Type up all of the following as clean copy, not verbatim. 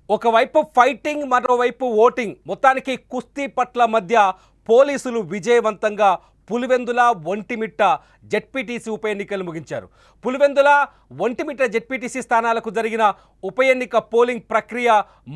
ఒకవైపు ఫైటింగ్, మరోవైపు ఓటింగ్. మొత్తానికి కుస్తీ పట్ల మధ్య పోలీసులు విజయవంతంగా పులివెందుల, ఒంటిమిట్ట జెడ్పీటీసీ ఉప ఎన్నికలు ముగించారు. పులివెందుల, ఒంటిమిట్ట జెడ్పీటీసీ స్థానాలకు జరిగిన ఉప ఎన్నిక పోలింగ్ ప్రక్రియ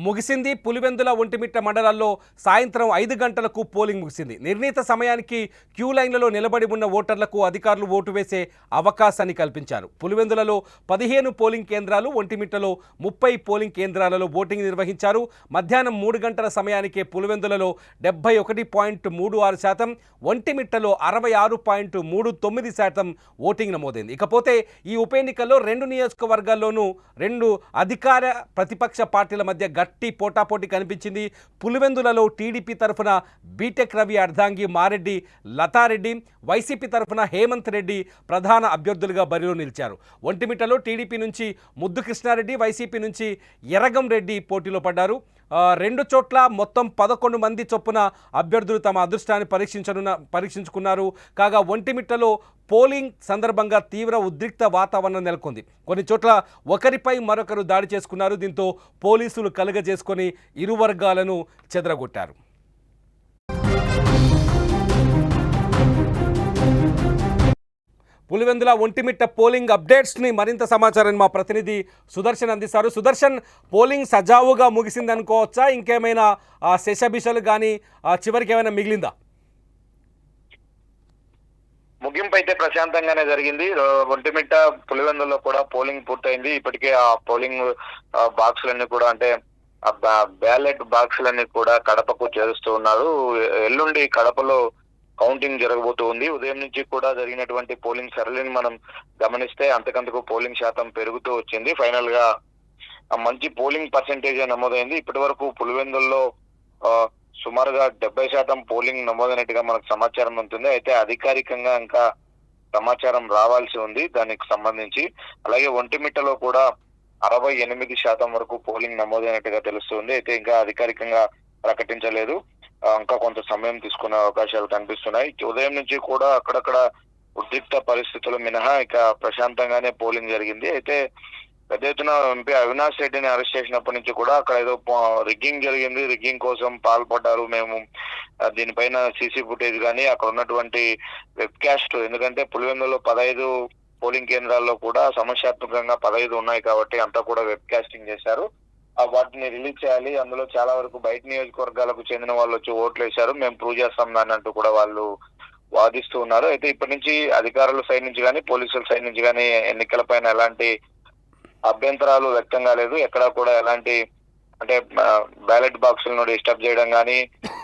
ముగిసింది. పులివెందుల, ఒంటిమిట్ట మండలాల్లో సాయంత్రం 5 గంటలకు పోలింగ్ ముగిసింది. నిర్ణీత సమయానికి క్యూ లైన్లలో నిలబడి ఉన్న ఓటర్లకు అధికారులు ఓటు వేసే అవకాశాన్ని కల్పించారు. పులివెందులలో 15 పోలింగ్ కేంద్రాలు, ఒంటిమిట్టలో 30 పోలింగ్ కేంద్రాలలో ఓటింగ్ నిర్వహించారు. మధ్యాహ్నం 3 గంటల సమయానికే పులివెందులలో 71.36%, ఒంటిమిట్టలో 66.39% ఓటింగ్ నమోదైంది. ఇకపోతే ఈ ఉప ఎన్నికల్లో 2 నియోజకవర్గాల్లోనూ 2 అధికార ప్రతిపక్ష పార్టీల మధ్య గట్టి పోటాపోటీ కనిపించింది. పులివెందులలో టీడీపీ తరఫున బీటెక్ రవి, అర్ధాంగి మారెడ్డి, లతారెడ్డి, వైసీపీ తరఫున హేమంత్ రెడ్డి ప్రధాన అభ్యర్థులుగా బరిలో నిలిచారు. ఒంటిమిట్టలో టీడీపీ నుంచి ముద్దు కృష్ణారెడ్డి, వైసీపీ నుంచి ఎరగం రెడ్డి పోటీలో పడ్డారు. 2 చోట్ల మొత్తం 11 మంది చొప్పున అభ్యర్థులు తమ అదృష్టాన్ని పరీక్షించుకున్నారు. కాగా ఒంటిమిట్టలో పోలింగ్ సందర్భంగా తీవ్ర ఉద్రిక్త వాతావరణం నెలకొంది. కొన్ని చోట్ల ఒకరిపై మరొకరు దాడి చేసుకున్నారు. దీంతో పోలీసులు కలుగజేసుకొని ఇరు వర్గాలను చెదరగొట్టారు. పులివెందుల, ఒంటిమిట్ట పోలింగ్ అప్డేట్స్ని మరింత సమాచారాన్ని మా ప్రతినిధి సుదర్శన్ అందిస్తారు. సుదర్శన్, పోలింగ్ సజావుగా ముగిసింది అనుకోవచ్చా? ఇంకేమైనా శేషభిషలు కానీ చివరికి ఏమైనా మిగిలిందా? ముగింపు అయితే ప్రశాంతంగానే జరిగింది. ఒంటిమిట్ట, పులివెందుల్లో కూడా పోలింగ్ పూర్తయింది. ఇప్పటికే ఆ పోలింగ్ బాక్సులన్నీ కూడా, అంటే బ్యాలెట్ బాక్సులన్నీ కూడా కడపకు చేరుస్తూ ఉన్నారు. ఎల్లుండి కడపలో కౌంటింగ్ జరగబోతూ ఉంది. ఉదయం నుంచి కూడా జరిగినటువంటి పోలింగ్ సరళిని మనం గమనిస్తే అంతకంతకు పోలింగ్ శాతం పెరుగుతూ వచ్చింది. ఫైనల్ గా మంచి పోలింగ్ పర్సెంటేజ్ నమోదైంది. ఇప్పటి వరకు పులివెందుల్లో సుమారుగా 70% పోలింగ్ నమోదైనట్టుగా మనకు సమాచారం ఉంటుంది. అయితే అధికారికంగా ఇంకా సమాచారం రావాల్సి ఉంది దానికి సంబంధించి. అలాగే ఒంటిమిట్టలో కూడా 68% వరకు పోలింగ్ నమోదైనట్టుగా తెలుస్తుంది. అయితే ఇంకా అధికారికంగా ప్రకటించలేదు. ఇంకా కొంత సమయం తీసుకునే అవకాశాలు కనిపిస్తున్నాయి. ఉదయం నుంచి కూడా అక్కడక్కడ ఉద్రిక్త పరిస్థితులు మినహా ఇక ప్రశాంతంగానే పోలింగ్ జరిగింది. అయితే పెద్ద ఎత్తున ఎంపీ అవినాష్ రెడ్డిని అరెస్ట్ చేసినప్పటి నుంచి కూడా అక్కడ ఏదో రిగ్గింగ్ జరిగింది, రిగ్గింగ్ కోసం పాల్పడ్డారు, మేము దీనిపైన సీసీ ఫుటేజ్ కానీ అక్కడ ఉన్నటువంటి వెబ్ కాస్ట్, ఎందుకంటే పులివెందులో 15 పోలింగ్ కేంద్రాల్లో కూడా సమస్యాత్మకంగా 15 ఉన్నాయి కాబట్టి అంతా కూడా వెబ్ కాస్టింగ్ చేశారు. వాటిని రిలీజ్ చేయాలి, అందులో చాలా వరకు బయట నియోజకవర్గాలకు చెందిన వాళ్ళు వచ్చి ఓట్లు వేశారు, మేము ప్రూవ్ చేస్తాం దాన్ని అంటూ కూడా వాళ్ళు వాదిస్తూ ఉన్నారు. అయితే ఇప్పటి నుంచి అధికారుల సైడ్ నుంచి కానీ పోలీసుల సైడ్ నుంచి కానీ ఎన్నికల పైన ఎలాంటి అభ్యంతరాలు వ్యక్తం కాలేదు. ఎక్కడా కూడా ఎలాంటి, అంటే బ్యాలెట్ బాక్సులను డిస్టర్బ్ చేయడం కానీ,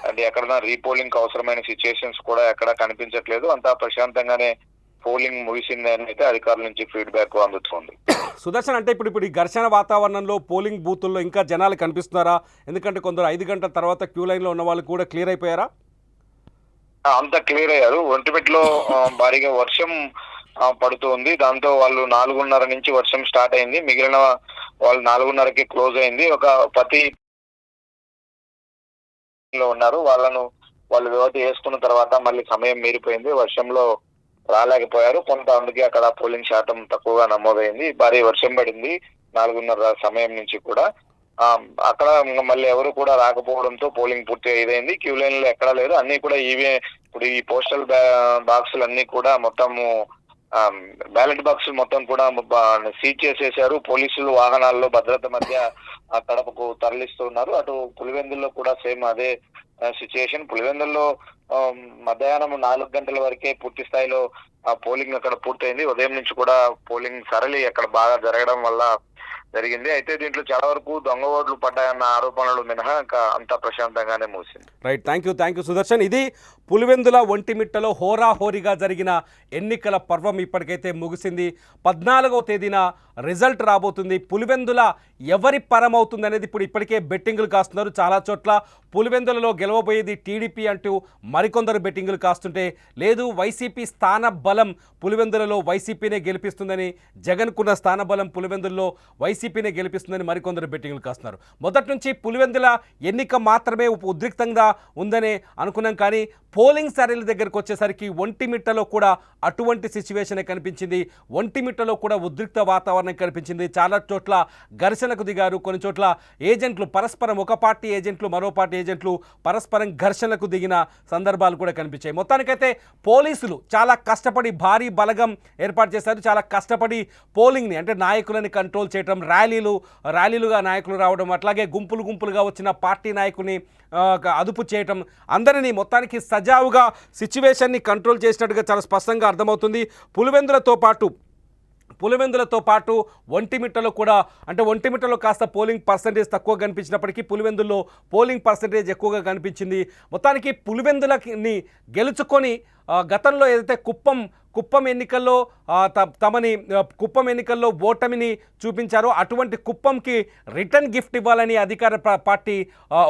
అంటే ఎక్కడైనా రీపోలింగ్ అవసరమైన సిచ్యుయేషన్స్ కూడా ఎక్కడా కనిపించట్లేదు. అంతా ప్రశాంతంగానే పోలింగ్ ముగిసింది అని అయితే అధికారుల నుంచి ఫీడ్బ్యాక్ అందుతుంది. సుదర్శన్, అంటే ఇప్పుడు ఈ ఘర్షణ వాతావరణంలో పోలింగ్ బూతుల్లో ఇంకా జనాలు కనిపిస్తున్నారా? ఎందుకంటే కొందరు 5 గంటల తర్వాత క్యూ లైన్లో ఉన్న వాళ్ళు కూడా క్లియర్ అయిపోయారా? అంతా క్లియర్ అయ్యారు. ఒంటిమిట్టలో భారీగా వర్షం పడుతూ ఉంది. దాంతో వాళ్ళు 4:30 నుంచి వర్షం స్టార్ట్ అయింది. మిగిలిన వాళ్ళు 4:30కి క్లోజ్ అయింది. ఒక 10 ఉన్నారు, వాళ్ళు వ్యవధి వేసుకున్న తర్వాత మళ్ళీ సమయం మీరిపోయింది, వర్షంలో రాలేకపోయారు కొంత. అందుకే అక్కడ పోలింగ్ శాతం తక్కువగా నమోదైంది. భారీ వర్షం పడింది 4:30 సమయం నుంచి కూడా. అక్కడ మళ్ళీ ఎవరు కూడా రాకపోవడంతో పోలింగ్ పూర్తిగా ఇదైంది. క్యూ లైన్ లో ఎక్కడా లేదు, అన్ని కూడా ఇప్పుడు ఈ పోస్టల్ బాక్సులు అన్ని కూడా మొత్తము బ్యాలెట్ బాక్సులు మొత్తం కూడా సీజ్ చేసేశారు. పోలీసులు వాహనాల్లో భద్రత మధ్య కడపకు తరలిస్తున్నారు. అటు పులివెందుల్లో కూడా సేమ్ అదే సిచ్యుయేషన్. పులివెందుల్లో మధ్యాహ్నం 4 గంటల వరకే పూర్తి స్థాయిలో పోలింగ్ అక్కడ పూర్తయింది. ఉదయం నుంచి కూడా పోలింగ్ సరళి అక్కడ బాగా జరగడం వల్ల జరిగింది. అయితే దీంట్లో చాలా వరకు దొంగ ఓట్లు పడ్డాయన్న ఆరోపణలు మినహా ఇంకా అంతా ప్రశాంతంగానే ముగిసింది. Right, thank you Sudarshan. ఇది పులివెందుల, ఒంటిమిట్టలో హోరాహోరీగా జరిగిన ఎన్నికల పర్వం ఇప్పటికైతే ముగిసింది. 14వ తేదీన రిజల్ట్ రాబోతుంది. పులివెందుల ఎవరి పరమవుతుంది అనేది ఇప్పటికే బెట్టింగులు కాస్తున్నారు. చాలా చోట్ల పులివెందులలో గెలవబోయేది టీడీపీ అంటూ మరికొందరు బెట్టింగులు కాస్తుంటే, లేదు వైసీపీ స్థాన బలం పులివెందులలో వైసీపీనే గెలిపిస్తుందని, జగన్కున్న స్థాన బలం పులివెందుల్లో వైసీపీనే గెలిపిస్తుందని మరికొందరు బెట్టింగులు కాస్తున్నారు. మొదటి నుంచి పులివెందుల ఎన్నిక మాత్రమే ఉద్రిక్తంగా ఉందని అనుకున్నాం, కానీ పోలింగ్ సరళి దగ్గరకు వచ్చేసరికి ఒంటిమిట్టలో కూడా అటువంటి సిచ్యువేషనే కనిపించింది. ఒంటిమిట్టలో కూడా ఉద్రిక్త వాతావరణం కనిపించింది. చాలా చోట్ల ఘర్షణ ఘర్షణకు దిగారు. కొన్ని చోట్ల ఏజెంట్లు పరస్పరం, ఒక పార్టీ ఏజెంట్లు మరో పార్టీ ఏజెంట్లు పరస్పరం ఘర్షణకు దిగిన సందర్భాలు కూడా కనిపించాయి. మొత్తానికైతే పోలీసులు చాలా కష్టపడి భారీ బలగం ఏర్పాటు చేశారు. చాలా కష్టపడి పోలింగ్ని, అంటే నాయకులని కంట్రోల్ చేయడం, ర్యాలీలుగా నాయకులు రావడం, అట్లాగే గుంపులుగా వచ్చిన పార్టీ నాయకుని అదుపు చేయటం, అందరినీ మొత్తానికి సజావుగా సిచ్యువేషన్ని కంట్రోల్ చేసినట్టుగా చాలా స్పష్టంగా అర్థమవుతుంది. పులివెందులతో పాటు ఒంటిమిట్టలో కూడా, అంటే ఒంటిమిట్టలో కాస్త పోలింగ్ పర్సంటేజ్ తక్కువ కనిపించినప్పటికీ పులివెందుల్లో పోలింగ్ పర్సంటేజ్ ఎక్కువగా కనిపించింది. మొత్తానికి పులివెందులని గెలుచుకొని గతంలో ఏదైతే కుప్పం ఎన్నికల్లో కుప్పం ఎన్నికల్లో ఓటమిని చూపించారో అటువంటి కుప్పంకి రిటర్న్ గిఫ్ట్ ఇవ్వాలని అధికార పార్టీ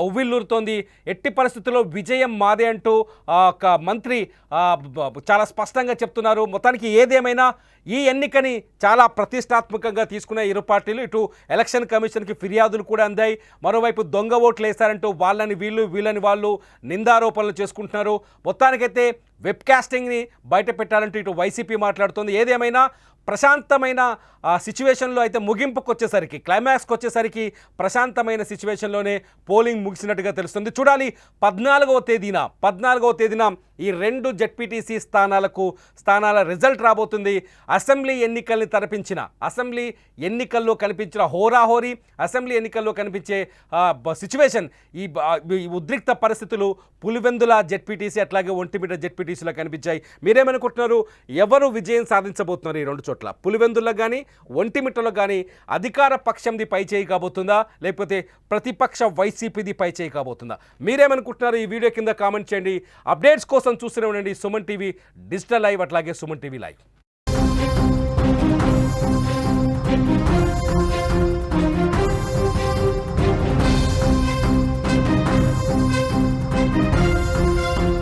ఉవ్విల్లూరుతోంది. ఎట్టి పరిస్థితుల్లో విజయం మాదే అంటూ ఒక మంత్రి చాలా స్పష్టంగా చెప్తున్నారు. మొత్తానికి ఏదేమైనా ఈ ఎన్నికని చాలా ప్రతిష్టాత్మకంగా తీసుకున్న ఇరు పార్టీలు, ఇటు ఎలక్షన్ కమిషన్కి ఫిర్యాదులు కూడా అందాయి. మరోవైపు దొంగ ఓట్లు వేశారంటూ వీళ్ళని వాళ్ళు నిందారోపణలు చేసుకుంటున్నారు. మొత్తానికైతే వెబ్కాస్టింగ్ని బయట పెట్టాలంటూ ఇటు వైసీపీ మాట్లాడుతోంది. ఏదేమైనా ప్రశాంతమైన సిచ్యువేషన్లో అయితే ముగింపుకు వచ్చేసరికి, క్లైమాక్స్కి వచ్చేసరికి ప్రశాంతమైన సిచ్యువేషన్లోనే పోలింగ్ ముగిసినట్టుగా తెలుస్తుంది. చూడాలి 14వ తేదీన ఈ 2 జెడ్పీటీసీ స్థానాల రిజల్ట్ రాబోతుంది. అసెంబ్లీ ఎన్నికల్లో కనిపించిన హోరాహోరీ, అసెంబ్లీ ఎన్నికల్లో కనిపించే సిచ్యువేషన్, ఈ ఉద్రిక్త పరిస్థితులు పులివెందుల జెడ్పీటీసీ అట్లాగే ఒంటిమిట్ట జెడ్పీటీసీలో కనిపించాయి. మీరేమనుకుంటున్నారు? ఎవరు విజయం సాధించబోతున్నారు ఈ 2 చోట్ల? పులివెందుల్లో కానీ ఒంటిమిట్టలో కానీ అధికార పక్షంది పై చేయి కాబోతుందా, లేకపోతే ప్రతిపక్ష వైసీపీది పై చేయి కాబోతుందా? మీరేమనుకుంటున్నారు? ఈ వీడియో కింద కామెంట్ చేయండి. అప్డేట్స్ కోసం చూస్తూనే ఉండండి సుమన్ టీవీ డిజిటల్ లైవ్, అట్లాగే సుమన్ టీవీ లైవ్.